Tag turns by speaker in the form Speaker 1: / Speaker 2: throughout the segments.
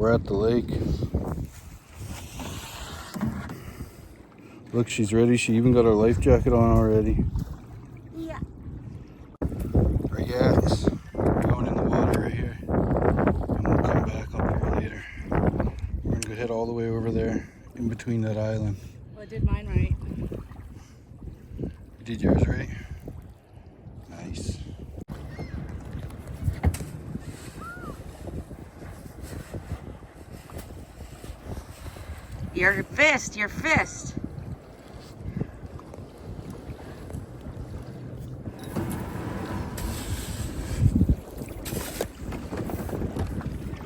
Speaker 1: We're at the lake. Look, she's ready. She even got her life jacket on already.
Speaker 2: Yeah.
Speaker 1: Our yaks are going in the water right here. And we'll come back up here later. We're gonna go head all the way over there in between that island.
Speaker 2: Well, I did mine right.
Speaker 1: You did yours right? Nice.
Speaker 2: Your fist, your fist.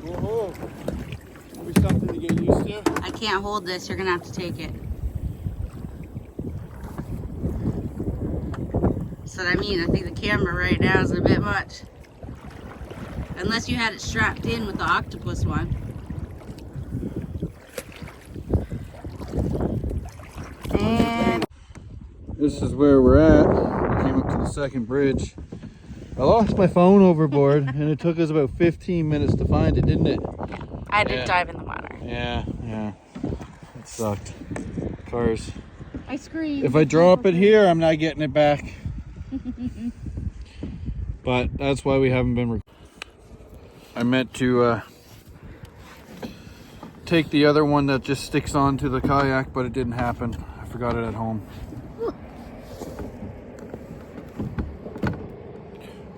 Speaker 1: Whoa, that'll be something to get used to.
Speaker 2: I can't hold this, you're gonna have to take it. So I mean, I think the camera right now is a bit much. Unless you had it strapped in with the octopus one. And
Speaker 1: This is where we're at. We came up to the second bridge. I lost my phone overboard and it took us about 15 minutes to find it, didn't it?
Speaker 2: I did dive in the water.
Speaker 1: Yeah. It sucked. Cars.
Speaker 2: I screamed.
Speaker 1: If I drop it here, I'm not getting it back. But that's why we haven't been I meant to take the other one that just sticks onto the kayak, but it didn't happen. I forgot it at home.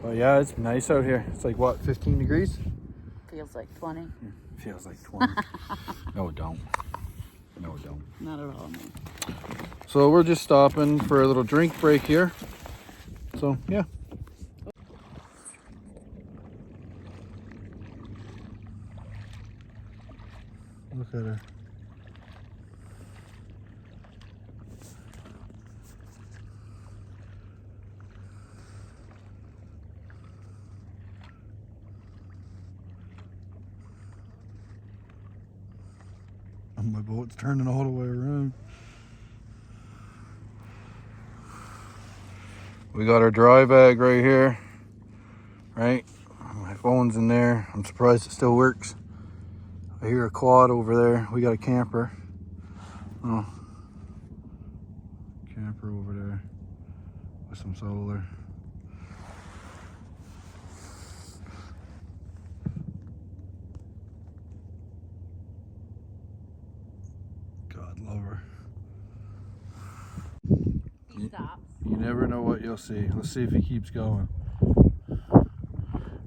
Speaker 1: But yeah, it's nice out here. It's like what, 15 degrees?
Speaker 2: Feels like 20.
Speaker 1: Feels like 20. No, it don't. No, it don't.
Speaker 2: Not at all, man.
Speaker 1: So we're just stopping for a little drink break here. So yeah. Look at her. And my boat's turning all the way around. We got our dry bag right here, right? My phone's in there. I'm surprised it still works. I hear a quad over there. We got a camper. Oh, camper over there with some solar. God love her.
Speaker 2: He stops.
Speaker 1: You never know what you'll see. Let's see if he keeps going.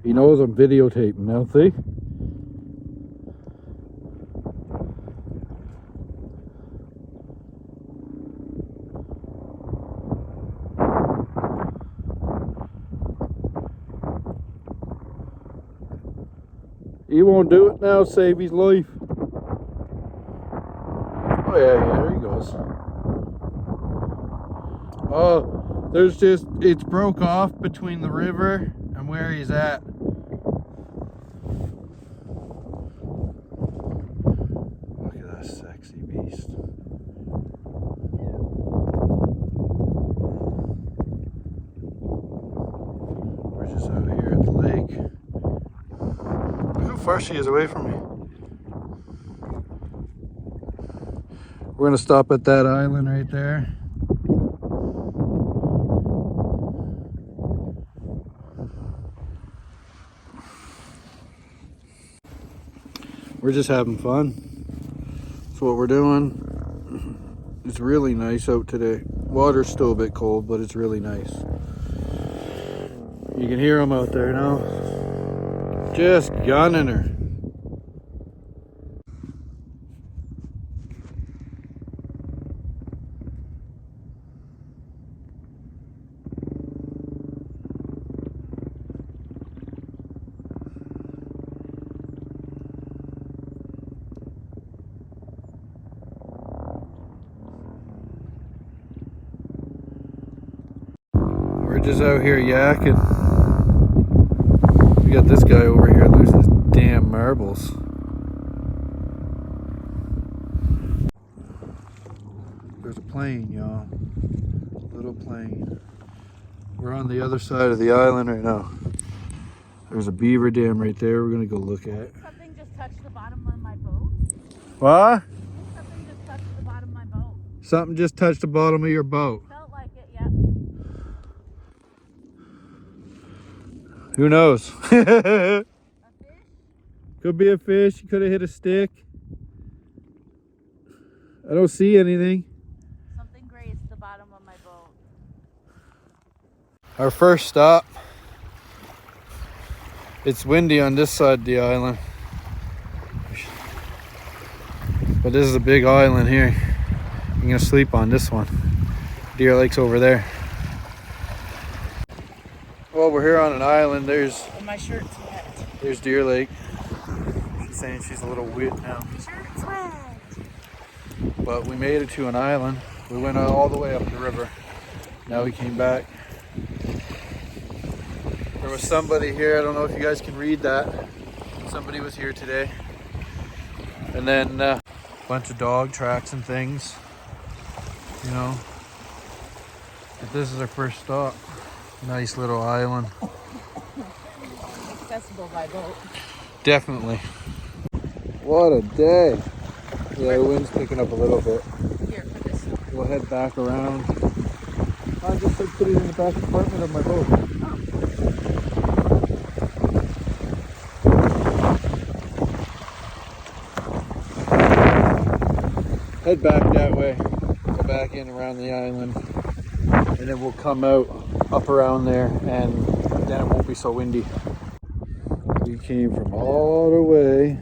Speaker 1: He knows I'm videotaping now, see? He won't do it now, save his life. Oh yeah, there he goes. Oh, there's just, it's broke off between the river and where he's at. Look at that sexy beast. We're just out here at the lake. Look how far she is away from me. We're gonna stop at that island right there. We're just having fun. That's what we're doing. It's really nice out today. Water's still a bit cold, but it's really nice. You can hear them out there now. Just gunning her. We're just out here yakking. We got this guy over here losing his damn marbles. There's a plane, y'all. Little plane. We're on the other side of the island right now. There's a beaver dam right there we're gonna go look at.
Speaker 2: Something just touched the bottom of my
Speaker 1: What?
Speaker 2: Something just touched the bottom of my boat.
Speaker 1: Something just touched the bottom of your boat.
Speaker 2: Felt like it, yeah.
Speaker 1: Who knows?
Speaker 2: A fish?
Speaker 1: Could be a fish. You could have hit a stick. I don't see anything.
Speaker 2: Something grazed the bottom of my boat.
Speaker 1: Our first stop. It's windy on this side of the island. But this is a big island here. I'm gonna sleep on this one. Deer Lake's over there. Well, we're here on an island. There's
Speaker 2: My shirt's wet.
Speaker 1: There's Deer Lake. She's saying she's a little wet now.
Speaker 2: My shirt's wet.
Speaker 1: But we made it to an island. We went all the way up the river. Now we came back. There was somebody here. I don't know if you guys can read that. Somebody was here today. And then a bunch of dog tracks and things. You know. But this is our first stop. Nice little island.
Speaker 2: Accessible by boat.
Speaker 1: Definitely. What a day. Yeah, the wind's picking up a little bit.
Speaker 2: Here, put this on.
Speaker 1: We'll head back around. I just said put it in the back compartment of my boat. Head back that way. Go back in around the island. And then we'll come out up around there and then it won't be so windy. We came from all the way.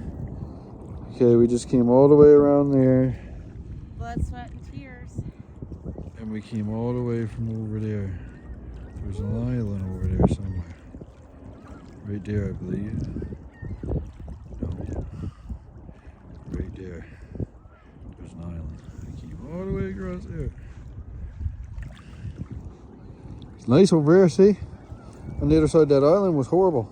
Speaker 1: Okay, we just came all the way around there.
Speaker 2: Blood, sweat, and tears.
Speaker 1: And we came all the way from over there. There's an island over there somewhere. Right there, I believe. No. Right there. There's an island. We came all the way across there. It's nice over there, see? On the other side of that island was horrible.